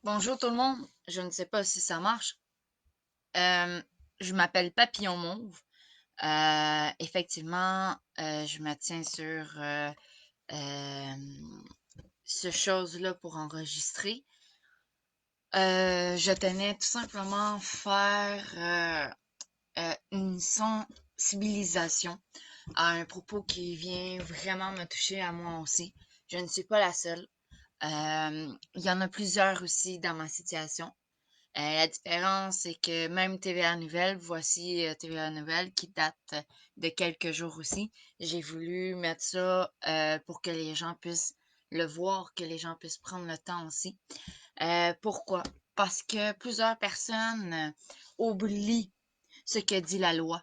Bonjour tout le monde, je ne sais pas si ça marche. Euh, je m'appelle Papillon Mauve. Effectivement, je me tiens sur euh, ce chose-là pour enregistrer. Je tenais tout simplement faire une sensibilisation à un propos qui vient vraiment me toucher à moi aussi. Je ne suis pas la seule. Il y en a plusieurs aussi dans ma situation. La différence, c'est que même TVA Nouvelles, voici TVA Nouvelles qui date de quelques jours aussi. J'ai voulu mettre ça pour que les gens puissent le voir, que les gens puissent prendre le temps aussi. Pourquoi? Parce que plusieurs personnes oublient ce que dit la loi.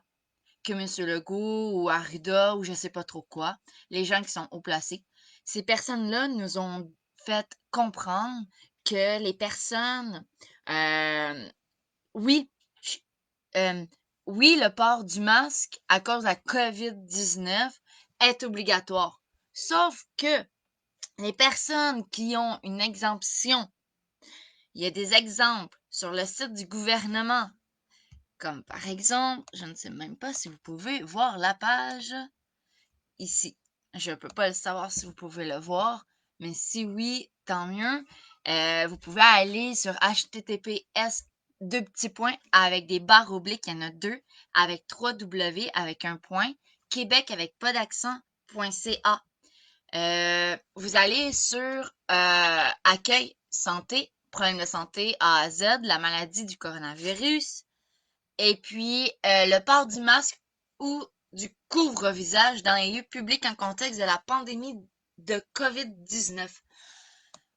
Que M. Legault ou Arruda ou je sais pas trop quoi, les gens qui sont haut placés, ces personnes-là nous ont fait comprendre que les personnes euh, oui, ch- oui, le port du masque à cause de la COVID-19 est obligatoire. Sauf que les personnes qui ont une exemption, il y a des exemples sur le site du gouvernement, comme par exemple, je ne sais même pas si vous pouvez voir la page ici. Je ne peux pas le savoir si vous pouvez le voir, mais si oui, tant mieux. Vous pouvez aller sur https deux petits points avec des barres obliques, il y en a deux, avec 3W avec un point, Québec avec pas d'accent.ca. Vous allez sur accueil santé, problème de santé A à Z, la maladie du coronavirus, et puis le port du masque ou du couvre-visage dans les lieux publics en contexte de la pandémie de COVID-19.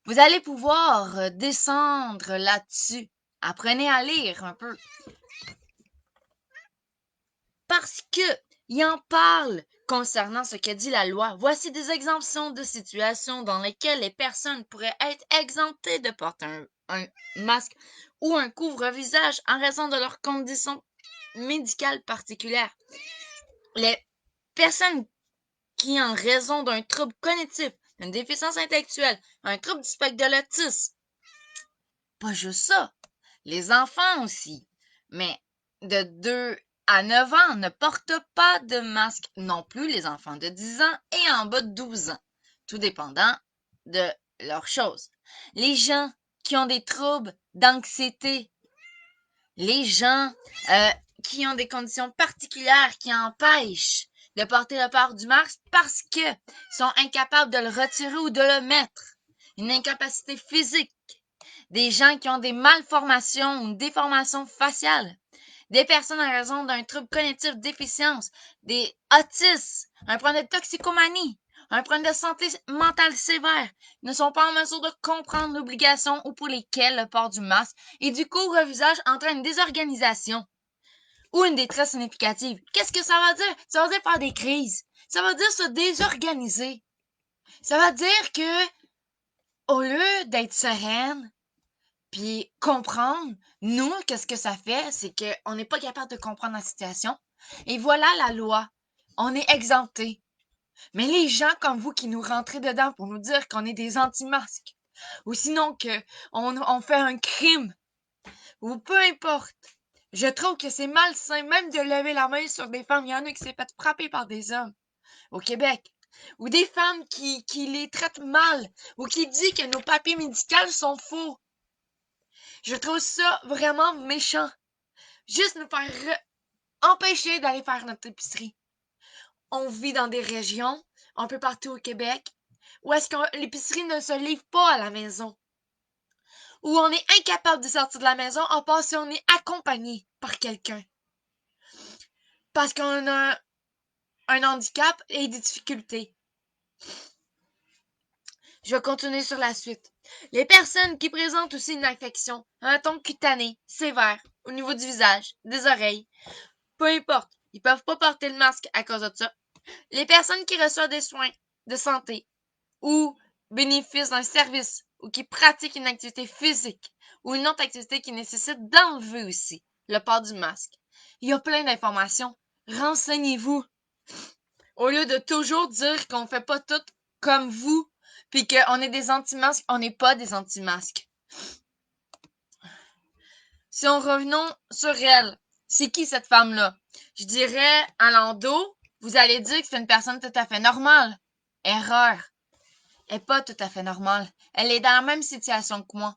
Vous allez pouvoir descendre là-dessus. Apprenez à lire un peu. Parce que il en parle concernant ce que dit la loi. Voici des exemptions de situations dans lesquelles les personnes pourraient être exemptées de porter un masque ou un couvre-visage en raison de leurs conditions médicales particulières. Les personnes qui, en raison d'un trouble cognitif, d'une déficience intellectuelle, un trouble du spectre de l'autisme, pas juste ça, les enfants aussi, mais de 2 à 9 ans ne portent pas de masque non plus, les enfants de 10 ans et en bas de 12 ans, tout dépendant de leur chose. Les gens qui ont des troubles d'anxiété, les gens euh, qui ont des conditions particulières qui empêchent de porter le port du masque parce qu'ils sont incapables de le retirer ou de le mettre. Une incapacité physique. Des gens qui ont des malformations ou une déformation faciale. Des personnes en raison d'un trouble cognitif déficience. Des autistes. Un problème de toxicomanie. Un problème de santé mentale sévère ne sont pas en mesure de comprendre l'obligation ou pour lesquelles le port du masque et du couvre-visage entraîne une désorganisation ou une détresse significative. Qu'est-ce que ça va dire? Ça va dire faire des crises. Ça va dire se désorganiser. Ça va dire que, au lieu d'être sereine, puis comprendre, nous, qu'est-ce que ça fait? C'est qu'on n'est pas capable de comprendre la situation. Et voilà la loi. On est exempté. Mais les gens comme vous qui nous rentrez dedans pour nous dire qu'on est des anti-masques, ou sinon qu'on fait un crime, ou peu importe, je trouve que c'est malsain même de lever la main sur des femmes. Il y en a qui s'est fait frapper par des hommes au Québec. Ou des femmes qui les traitent mal, ou qui disent que nos papiers médicaux sont faux. Je trouve ça vraiment méchant. Juste nous faire empêcher d'aller faire notre épicerie. On vit dans des régions, un peu partout au Québec, où est-ce que l'épicerie ne se livre pas à la maison. Où on est incapable de sortir de la maison, en part si on est accompagné par quelqu'un. Parce qu'on a un handicap et des difficultés. Je vais continuer sur la suite. Les personnes qui présentent aussi une infection, un ton cutané, sévère, au niveau du visage, des oreilles, peu importe, ils peuvent pas porter le masque à cause de ça. Les personnes qui reçoivent des soins de santé ou bénéficient d'un service ou qui pratiquent une activité physique ou une autre activité qui nécessite d'enlever aussi le port du masque. Il y a plein d'informations. Renseignez-vous. Au lieu de toujours dire qu'on fait pas tout comme vous, puis qu'on est des anti-masques, on n'est pas des anti-masques. si on revenons sur elle, c'est qui cette femme-là? Je dirais à l'endo, vous allez dire que c'est une personne tout à fait normale. Erreur. Elle n'est pas tout à fait normale. Elle est dans la même situation que moi.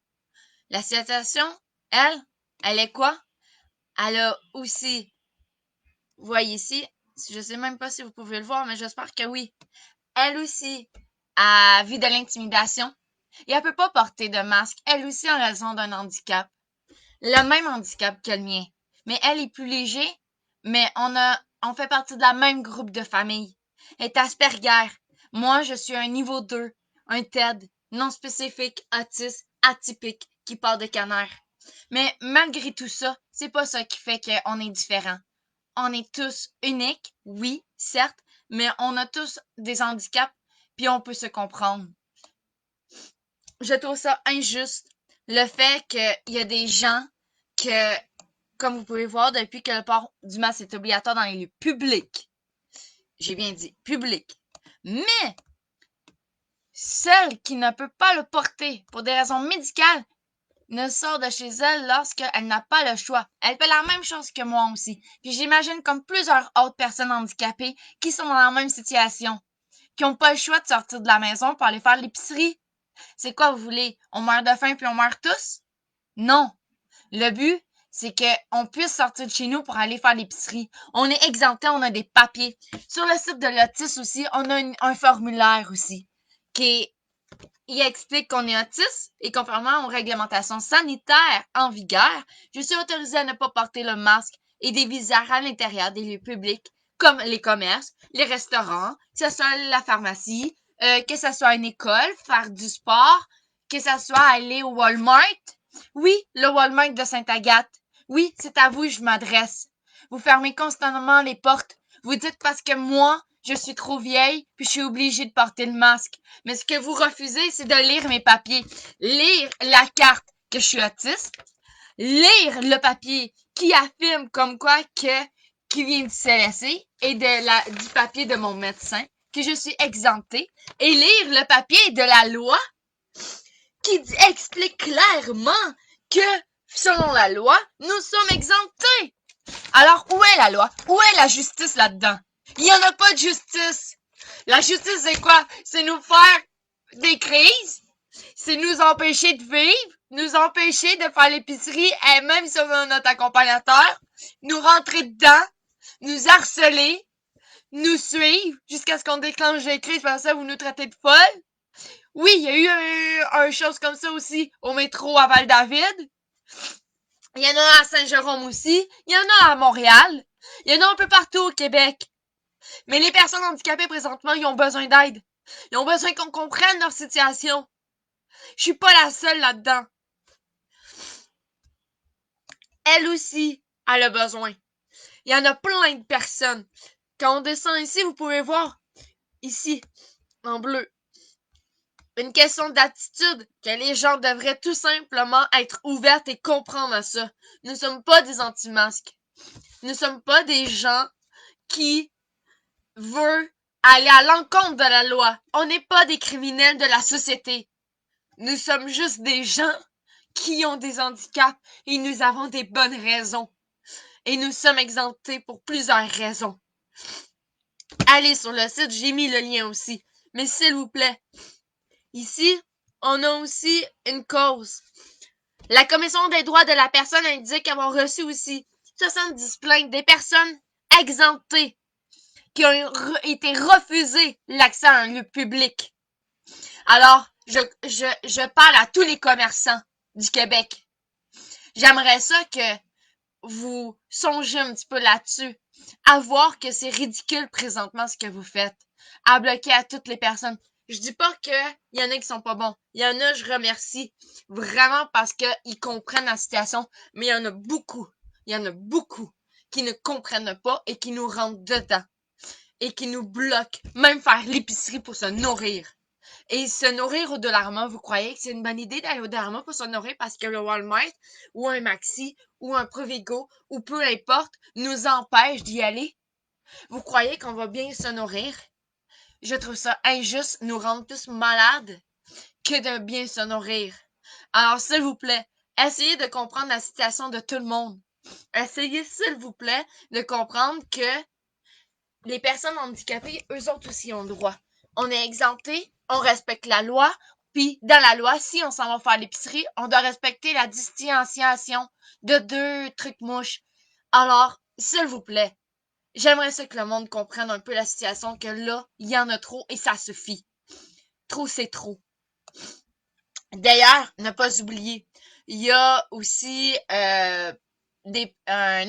La situation, elle est quoi? Elle a aussi, vous voyez ici, je sais même pas si vous pouvez le voir, mais j'espère que oui. Elle aussi a vu de l'intimidation et elle peut pas porter de masque, elle aussi en raison d'un handicap. Le même handicap que le mien. Mais elle est plus léger, mais on fait partie de la même groupe de famille. Elle est Asperger. Moi, je suis un niveau 2, un TED, non spécifique, autiste, atypique, qui part de canard. Mais malgré tout ça, c'est pas ça qui fait qu'on est différent. On est tous uniques, oui, certes, mais on a tous des handicaps, puis on peut se comprendre. Je trouve ça injuste, le fait qu'il y a des gens que, comme vous pouvez voir, depuis que le port du masque est obligatoire dans les lieux publics, j'ai bien dit public, mais celle qui ne peut pas le porter pour des raisons médicales ne sort de chez elle lorsqu'elle n'a pas le choix. Elle fait la même chose que moi aussi. Puis j'imagine comme plusieurs autres personnes handicapées qui sont dans la même situation, qui n'ont pas le choix de sortir de la maison pour aller faire l'épicerie. C'est quoi vous voulez? On meurt de faim puis on meurt tous? Non. Le but, c'est qu'on puisse sortir de chez nous pour aller faire l'épicerie. On est exempté, on a des papiers. Sur le site de l'Autis aussi, on a un formulaire aussi qui explique qu'on est autiste et conformément aux réglementations sanitaires en vigueur, je suis autorisée à ne pas porter le masque et des visières à l'intérieur des lieux publics comme les commerces, les restaurants, que ce soit la pharmacie, que ce soit une école, faire du sport, que ce soit aller au Walmart. Oui, le Walmart de Sainte-Agathe. Oui, c'est à vous que je m'adresse. Vous fermez constamment les portes. Vous dites parce que moi, je suis trop vieille, puis je suis obligée de porter le masque. Mais ce que vous refusez, c'est de lire mes papiers. Lire la carte que je suis autiste. Lire le papier qui affirme comme quoi qui vient du CLSC et du papier de mon médecin, que je suis exemptée. Et lire le papier de la loi qui explique clairement que, selon la loi, nous sommes exemptés. Alors, où est la loi? Où est la justice là-dedans? Il n'y en a pas de justice. La justice, c'est quoi? C'est nous faire des crises. C'est nous empêcher de vivre, nous empêcher de faire l'épicerie, et même si on a notre accompagnateur, nous rentrer dedans, nous harceler, nous suivre jusqu'à ce qu'on déclenche des crises, parce que ça, vous nous traitez de folles. Oui, il y a eu une chose comme ça aussi au métro à Val-David. Il y en a à Saint-Jérôme aussi. Il y en a à Montréal. Il y en a un peu partout au Québec. Mais les personnes handicapées, présentement, ils ont besoin d'aide. Ils ont besoin qu'on comprenne leur situation. Je suis pas la seule là-dedans. Elle aussi, elle a besoin. Il y en a plein de personnes. Quand on descend ici, vous pouvez voir, ici, en bleu, une question d'attitude que les gens devraient tout simplement être ouverts et comprendre à ça. Nous ne sommes pas des anti-masques. Nous ne sommes pas des gens qui veulent aller à l'encontre de la loi. On n'est pas des criminels de la société. Nous sommes juste des gens qui ont des handicaps et nous avons des bonnes raisons. Et nous sommes exemptés pour plusieurs raisons. Allez sur le site, j'ai mis le lien aussi. Mais s'il vous plaît, ici, on a aussi une cause. La Commission des droits de la personne indique avoir reçu aussi 70 plaintes des personnes exemptées qui ont été refusées l'accès à un lieu public. Alors, je parle à tous les commerçants du Québec. J'aimerais ça que vous songez un petit peu là-dessus, à voir que c'est ridicule présentement ce que vous faites, à bloquer à toutes les personnes. Je dis pas que y en a qui sont pas bons. Il y en a, je remercie vraiment parce qu'ils comprennent la situation, mais il y en a beaucoup qui ne comprennent pas et qui nous rentrent dedans et qui nous bloquent, même faire l'épicerie pour se nourrir. Et se nourrir au Dollarama, vous croyez que c'est une bonne idée d'aller au Dollarama pour se nourrir parce que le Walmart ou un Maxi ou un Provigo ou peu importe nous empêche d'y aller? Vous croyez qu'on va bien se nourrir? Je trouve ça injuste, nous rendre plus malades que de bien se nourrir. Alors, s'il vous plaît, Essayez de comprendre la situation de tout le monde. Essayez, s'il vous plaît, de comprendre que les personnes handicapées, eux autres aussi ont le droit. On est exempté, on respecte la loi, puis dans la loi, si on s'en va faire l'épicerie, on doit respecter la distanciation de 2 trucs mouches. Alors, s'il vous plaît, j'aimerais ça que le monde comprenne un peu la situation, que là, il y en a trop et ça suffit. Trop, c'est trop. D'ailleurs, ne pas oublier, il y a aussi un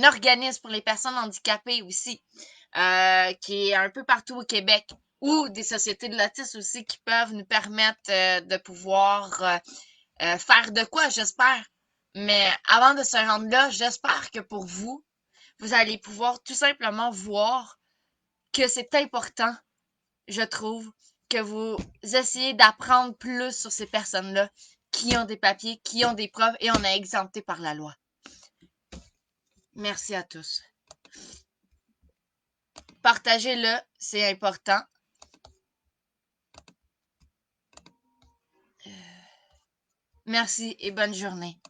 organisme pour les personnes handicapées aussi, qui est un peu partout au Québec, ou des sociétés de l'autisme aussi qui peuvent nous permettre de pouvoir faire de quoi, j'espère. Mais avant de se rendre là, j'espère que pour vous, vous allez pouvoir tout simplement voir que c'est important, je trouve, que vous essayez d'apprendre plus sur ces personnes-là qui ont des papiers, qui ont des preuves et on est exempté par la loi. Merci à tous. Partagez-le, c'est important. Merci et bonne journée.